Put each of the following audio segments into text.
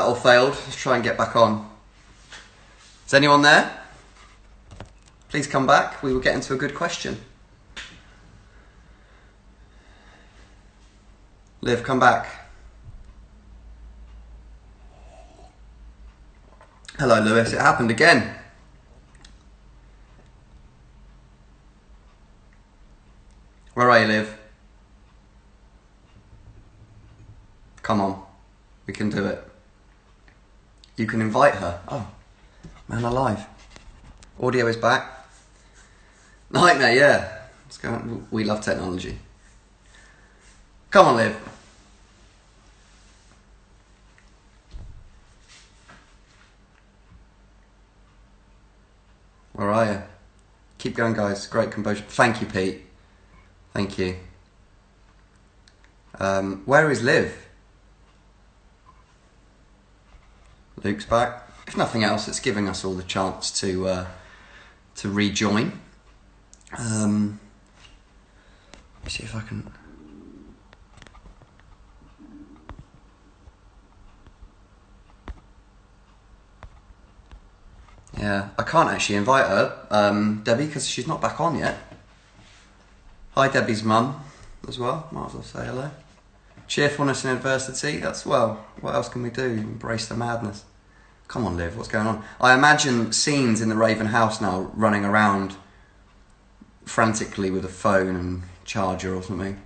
That all failed. Let's try and get back on. Is anyone there? Please come back. We will get into a good question. Liv, come back. Hello, Lewis. It happened again. Where are you, Liv? Come on. We can do it. You can invite her. Oh, man alive. Audio is back. Nightmare, yeah. What's going on? We love technology. Come on, Liv. Where are you? Keep going, guys. Great composure. Thank you, Pete. Thank you. Where is Liv? Luke's back. If nothing else, it's giving us all the chance to rejoin. Let me see if I can. Yeah, I can't actually invite her, Debbie, because she's not back on yet. Hi, Debbie's mum as well. Might as well say hello. Cheerfulness in adversity. That's, well, what else can we do? Embrace the madness. Come on, Liv, what's going on? I imagine scenes in the Raven house now, running around frantically with a phone and charger or something.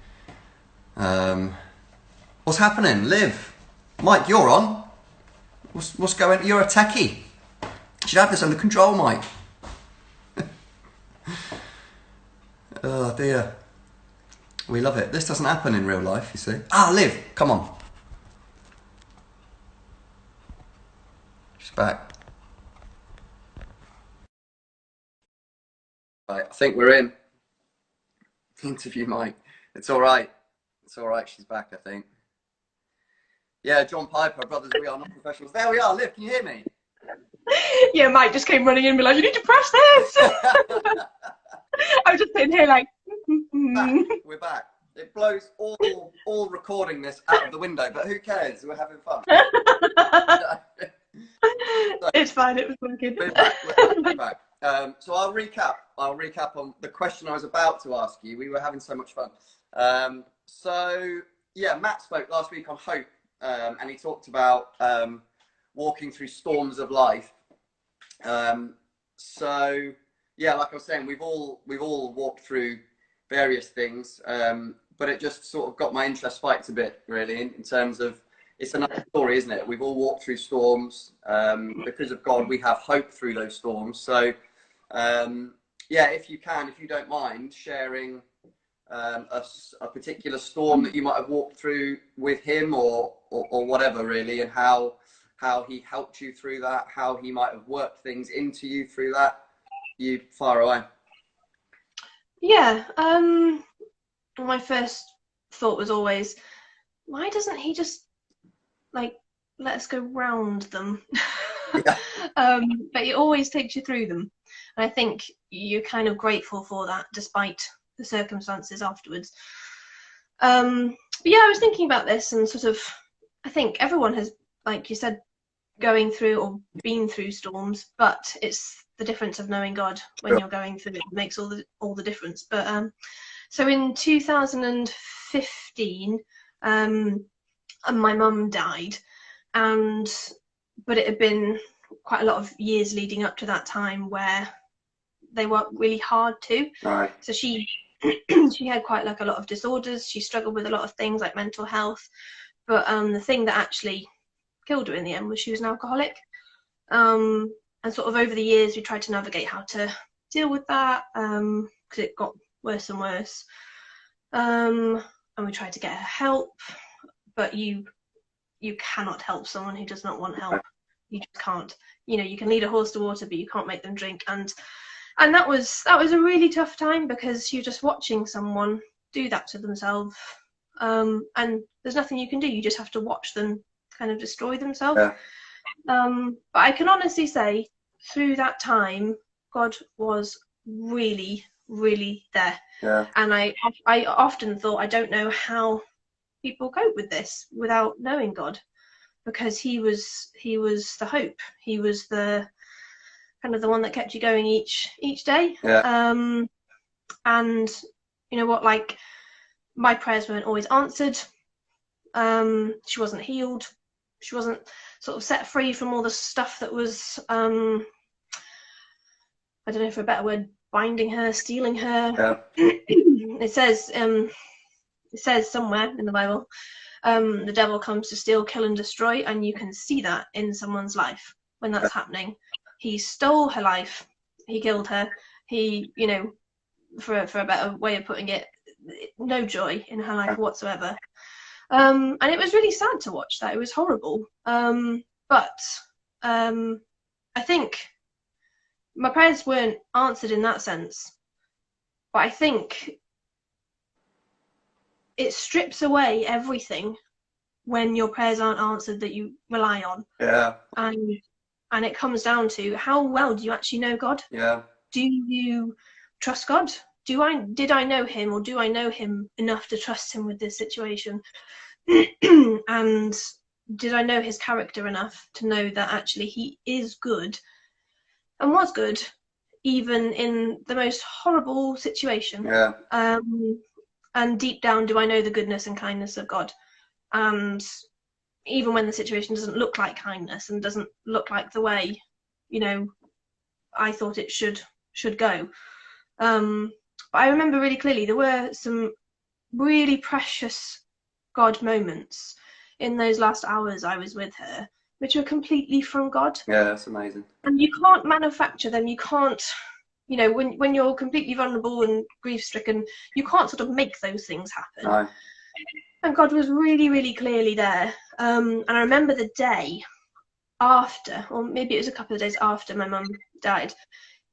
What's happening? Liv? Mike, you're on? What's going on? You're a techie. You should have this under control, Mike. Oh dear. We love it. This doesn't happen in real life, you see. Ah, Liv, come on. She's back. Right, I think we're in. Interview Mike. It's alright. It's alright, she's back, I think. Yeah, John Piper, Brothers We Are Not Professionals. There we are, Liv, can you hear me? Yeah, Mike just came running in and be like, you need to press this! I was just sitting here like... We're back. It blows all recording this out of the window, but who cares? We're having fun. It's fine, it was working. We're back. So I'll recap on the question I was about to ask you. We were having so much fun. So yeah, Matt spoke last week on hope, and he talked about walking through storms of life. So yeah, like I was saying, we've all walked through various things, but it just sort of got my interest spiked a bit, really, in terms of it's another story, isn't it? We've all walked through storms. Because of God, we have hope through those storms. So yeah, if you don't mind sharing a particular storm that you might have walked through with him or whatever, really, and how he helped you through that, how he might have worked things into you through that. You fire away. Yeah, my first thought was always, why doesn't he just, like, let us go round them? Yeah. But he always takes you through them. And I think you're kind of grateful for that, despite the circumstances afterwards. But yeah, I was thinking about this and sort of, I think everyone has, like you said, going through or been through storms, but it's the difference of knowing God when you're going through it makes all the difference. But so in 2015, my mum died, but it had been quite a lot of years leading up to that time where they worked really hard too. Right. So she had quite like a lot of disorders. She struggled with a lot of things like mental health, but the thing that actually killed her in the end was she was an alcoholic. And sort of over the years we tried to navigate how to deal with that, because it got worse and worse, and we tried to get her help, but you cannot help someone who does not want help. You just can't. You know, you can lead a horse to water, but you can't make them drink. And that was a really tough time, because you're just watching someone do that to themselves, and there's nothing you can do. You just have to watch them kind of destroy themselves. Yeah. But I can honestly say, through that time, God was really, really there. Yeah. And I often thought, I don't know how people cope with this without knowing God. because he was the hope. He was the kind of the one that kept you going each day. Yeah. And you know what, like, my prayers weren't always answered. She wasn't healed. She wasn't sort of set free from all the stuff that was, I don't know for a better word, binding her, stealing her. Yeah. It says somewhere in the Bible, the devil comes to steal, kill, and destroy, and you can see that in someone's life when that's happening. He stole her life. He killed her. He, you know, for a better way of putting it, no joy in her life whatsoever. And it was really sad to watch that. It was horrible. But I think my prayers weren't answered in that sense. But I think it strips away everything when your prayers aren't answered that you rely on. Yeah. And it comes down to, how well do you actually know God? Yeah. Do you trust God? Did I know him, or do I know him enough to trust him with this situation? And did I know his character enough to know that actually he is good and was good even in the most horrible situation? Yeah. And deep down, do I know the goodness and kindness of God? And even when the situation doesn't look like kindness and doesn't look like the way, you know, I thought it should go. But I remember really clearly there were some really precious God moments in those last hours I was with her, which were completely from God. Yeah, that's amazing. And you can't manufacture them. You can't, you know, when you're completely vulnerable and grief-stricken, you can't sort of make those things happen. No. And God was really, really clearly there. And I remember the day after, or maybe it was a couple of days after my mum died,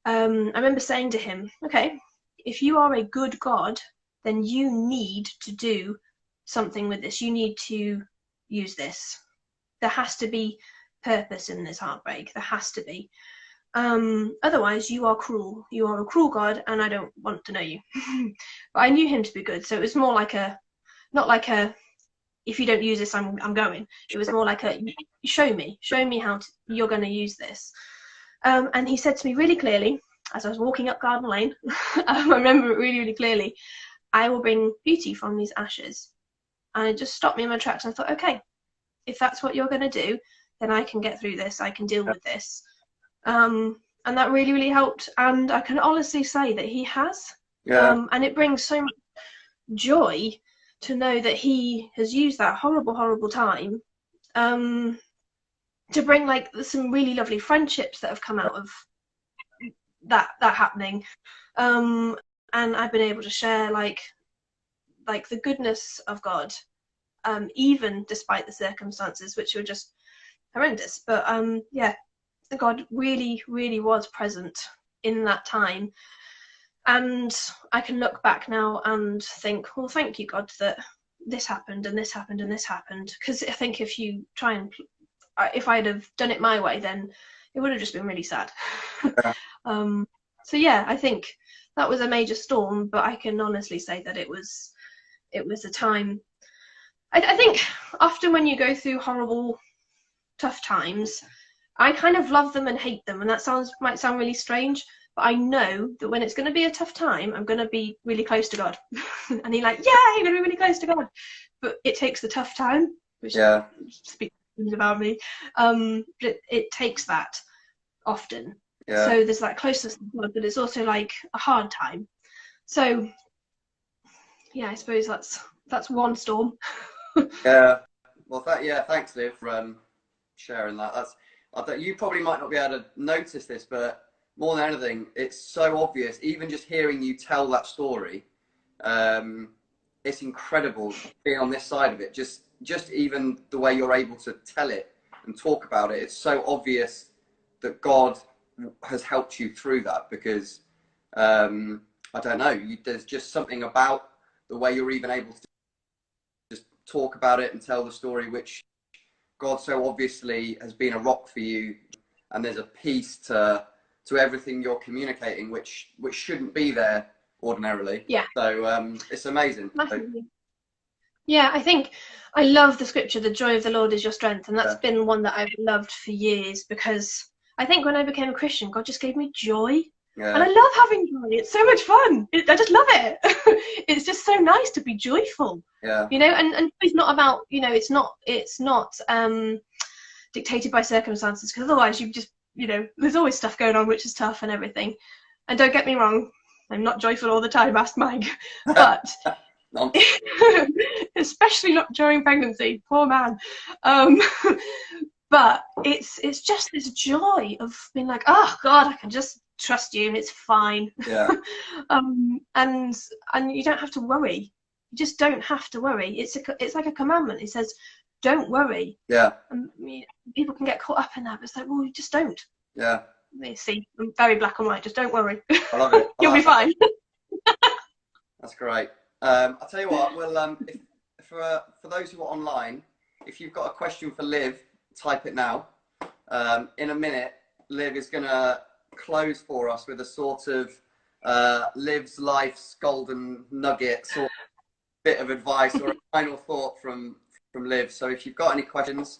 I remember saying to him, okay, if you are a good God, then you need to do something with this. You need to use this. There has to be purpose in this heartbreak. There has to be. Otherwise, you are cruel. You are a cruel God, and I don't want to know you. But I knew him to be good, so it was more like not like a, if you don't use this, I'm going. It was more like a, show me how you're going to use this. And he said to me really clearly, as I was walking up Garden Lane, I remember it really, really clearly, I will bring beauty from these ashes. And it just stopped me in my tracks, and I thought, okay, if that's what you're going to do, then I can get through this, I can deal with this. And that really, really helped, and I can honestly say that he has. Yeah. And it brings so much joy to know that he has used that horrible, horrible time to bring like some really lovely friendships that have come out of that happening. And I've been able to share like the goodness of God, even despite the circumstances, which were just horrendous. But yeah, God really, really was present in that time. And I can look back now and think, well, thank you, God, that this happened and this happened and this happened. Because I think if you try and, if I'd have done it my way, then it would have just been really sad. Yeah. So yeah, I think that was a major storm, but I can honestly say that it was a time. I think often when you go through horrible, tough times, I kind of love them and hate them, and that might sound really strange, but I know that when it's going to be a tough time, I'm going to be really close to God. And you're like, yeah, you're going to be really close to God. But it takes the tough time, which speaks about me. But it takes that often. Yeah. So there's that closeness to God, but it's also like a hard time. So yeah, I suppose that's one storm. Yeah. Well, thanks, Liv, for sharing that. I thought you probably might not be able to notice this, but more than anything, it's so obvious. Even just hearing you tell that story, it's incredible being on this side of it. Just even the way you're able to tell it and talk about it, it's so obvious that God has helped you through that. Because I don't know, there's just something about the way you're even able to just talk about it and tell the story, which God so obviously has been a rock for you, and there's a peace to everything you're communicating, which shouldn't be there ordinarily. Yeah. So it's amazing. Massively. Yeah, I think I love the scripture, the joy of the Lord is your strength. And that's Yeah, been one that I've loved for years, because I think when I became a Christian, God just gave me joy. And I yeah, love having joy. It's so much fun. I just love it. It's just so nice to be joyful, yeah, and it's not about, it's not dictated by circumstances, because otherwise you just, there's always stuff going on which is tough and everything. And don't get me wrong, I'm not joyful all the time, ask Mike. But especially not during pregnancy, poor man. Um, but it's just this joy of being like, oh God, I can just trust you, it's fine. yeah, And you don't have to worry. You just don't have to worry. It's like a commandment. It says, don't worry. yeah, And people can get caught up in that, but it's like, well, you just don't. yeah. You see, I'm very black and white. Just don't worry. I love it. You'll be fine. That's great. I'll tell you what. Well, if, for those who are online, if you've got a question for Liv, type it now. In a minute, Liv is going to close for us with a sort of Liv's life's golden nugget, sort of bit of advice or a final thought from Liv. So if you've got any questions,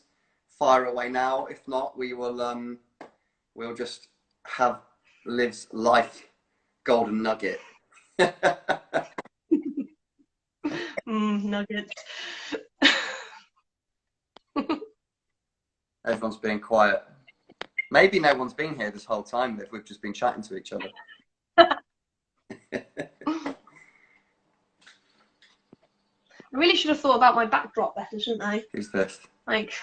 fire away now. If not, we will we'll just have Liv's life golden nugget. Nuggets. Everyone's being quiet. Maybe no one's been here this whole time, Liv. We've just been chatting to each other. I really should have thought about my backdrop better, shouldn't I? Who's this? Like,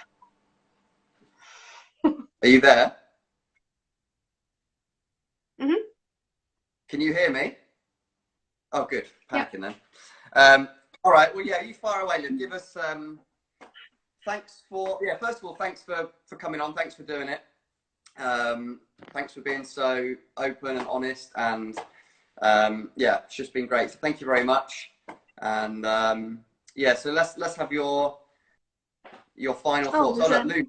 Are you there? Mhm. Can you hear me? Oh, good. Yeah. Panicking then. All right. Well, yeah, you fire away, Liv. Give us. Thanks for. Yeah. First of all, thanks for coming on. Thanks for doing it. Thanks for being so open and honest, and yeah, it's just been great. So thank you very much. And yeah, so let's have your final thoughts. Oh, look, Luke.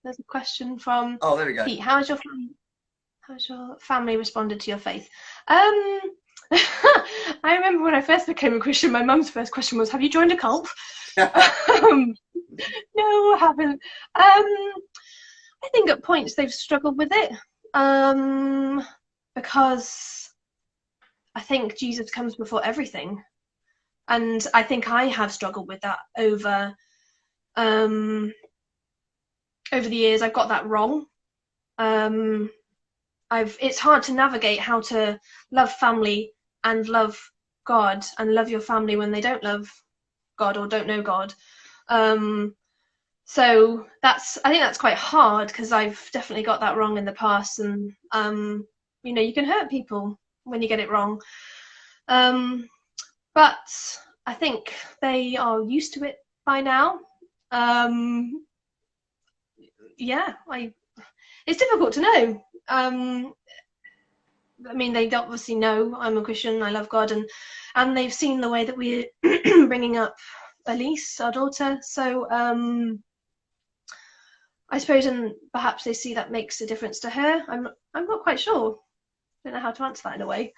There's a question from Oh, there we go. Pete. How's your family responded to your faith? I remember when I first became a Christian, my mum's first question was, "Have you joined a cult?" No, I haven't. I think at points they've struggled with it, because I think Jesus comes before everything, and I think I have struggled with that over the years. I've got that wrong. It's hard to navigate how to love family and love God and love your family when they don't love God or don't know God. So I think that's quite hard, because I've definitely got that wrong in the past, and you can hurt people when you get it wrong. But I think they are used to it by now. Yeah, it's difficult to know. I mean, they obviously know I'm a Christian, I love God, and they've seen the way that we're bringing up Elise, our daughter. So I suppose, and perhaps they see that makes a difference to her. I'm not quite sure. I don't know how to answer that in a way.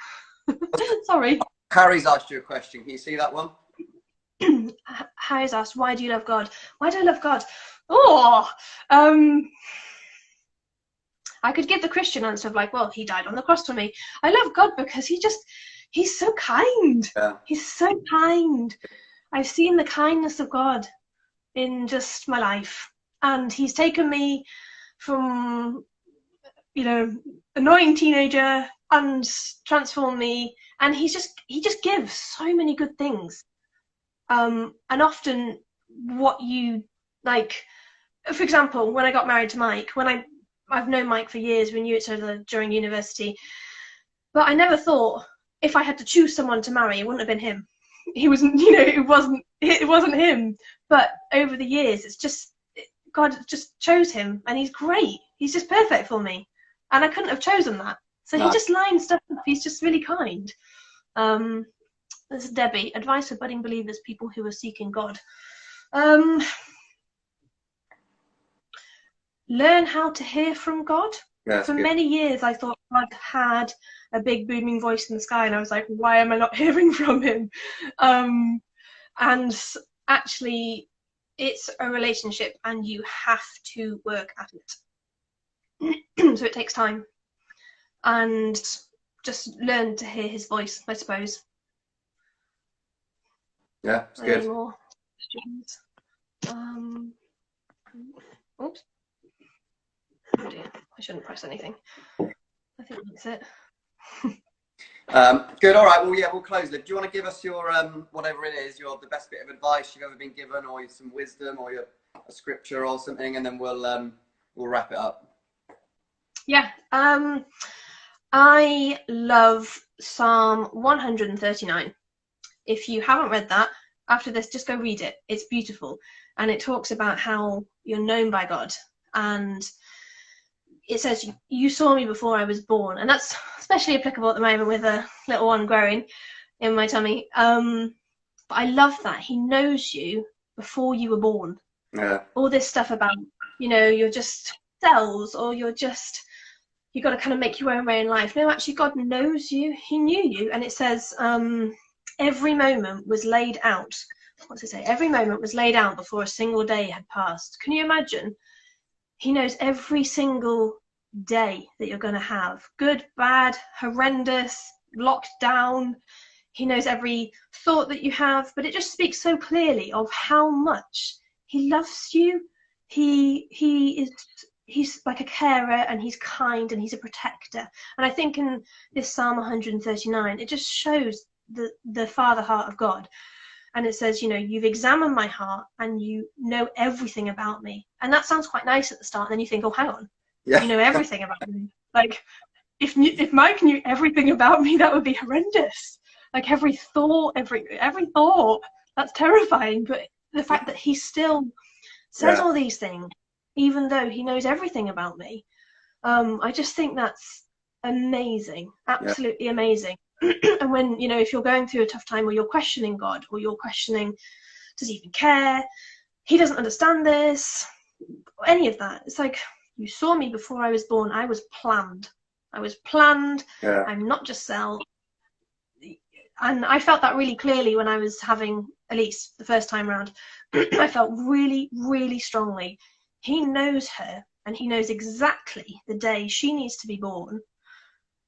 Sorry. Harry's asked you a question. Can you see that one? Harry's asked, "Why do you love God?" Why do I love God? Oh, I could give the Christian answer of like, well, he died on the cross for me. I love God because he's so kind. Yeah. He's so kind. I've seen the kindness of God in just my life, and he's taken me from, annoying teenager and transformed me, and he just gives so many good things. And often what you like, for example, when I got married to Mike, I've known Mike for years, we knew each other during university, but I never thought if I had to choose someone to marry, it wouldn't have been him. He wasn't, it wasn't him. But over the years, it's just, God just chose him, and he's great. He's just perfect for me. And I couldn't have chosen that. So He just lines stuff up. He's just really kind. This is Debbie. Advice for budding believers, people who are seeking God. Learn how to hear from God. Yeah, for many years, I thought God had a big booming voice in the sky, and I was like, why am I not hearing from him? And actually, it's a relationship and you have to work at it. So it takes time. And just learn to hear his voice, I suppose. Yeah, it's good. Any more questions? Oops. Oh dear, I shouldn't press anything. I think that's it. Good. All right. Well, yeah, we'll close it. Do you want to give us your whatever it is, the best bit of advice you've ever been given, or some wisdom, or a scripture or something, and then we'll wrap it up. Yeah. I love Psalm 139. If you haven't read that, after this, just go read it. It's beautiful, and it talks about how you're known by God, and it says, you saw me before I was born. And that's especially applicable at the moment with a little one growing in my tummy. But I love that. He knows you before you were born. Yeah. All this stuff about, you're just cells, or you got to kind of make your own way in life. No, actually, God knows you. He knew you. And it says, every moment was laid out. What's it say? Every moment was laid out before a single day had passed. Can you imagine? He knows every single day that you're going to have. Good, bad, horrendous, locked down. He knows every thought that you have, but it just speaks so clearly of how much he loves you. He's like a carer, and he's kind, and he's a protector. And I think in this Psalm 139, it just shows the father heart of God. And it says, you've examined my heart and you know everything about me. And that sounds quite nice at the start. And then you think, oh, hang on. Yeah. You know everything about me. Like, if Mike knew everything about me, that would be horrendous. Like every thought, every thought, that's terrifying. But the fact that he still says all these things, even though he knows everything about me, I just think that's amazing. Absolutely amazing. And when, if you're going through a tough time, or you're questioning God, or you're questioning, does he even care? He doesn't understand this, or any of that. It's like, you saw me before I was born. I was planned. Yeah. I'm not just cell. And I felt that really clearly when I was having Elise the first time around. I felt really, really strongly. He knows her, and he knows exactly the day she needs to be born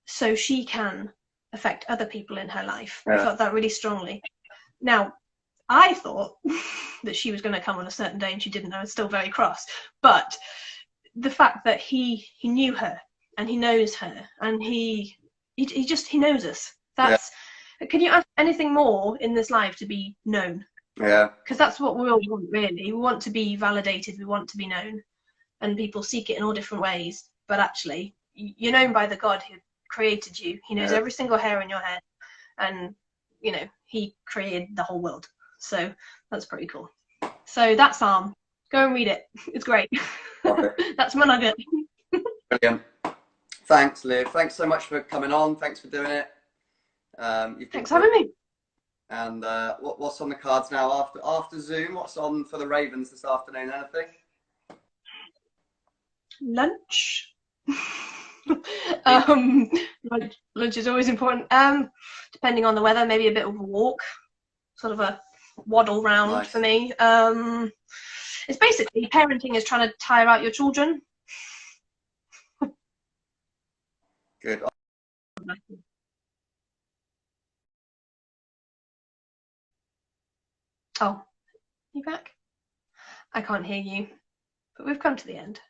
so she can affect other people in her life. I felt that really strongly. Now, I thought that she was going to come on a certain day, and she didn't. I was still very cross. But the fact that he knew her, and he knows her, and he knows us. That's Can you ask anything more in this life to be known? Yeah. Because that's what we all want, really. We want to be validated. We want to be known, and people seek it in all different ways. But actually, you're known by the God who created you. He knows every single hair in your head, and he created the whole world. So that's pretty cool. So that psalm, go and read it. It's great. That's my nugget. Brilliant. Thanks, Liv. Thanks so much for coming on. Thanks for doing it. Thanks for having me. And what's on the cards now after Zoom? What's on for the Ravens this afternoon? Anything? Lunch. Lunch is always important. Depending on the weather, maybe a bit of a walk, sort of a waddle round for me. It's basically parenting is trying to tire out your children. Good. Oh, you back? I can't hear you, but we've come to the end.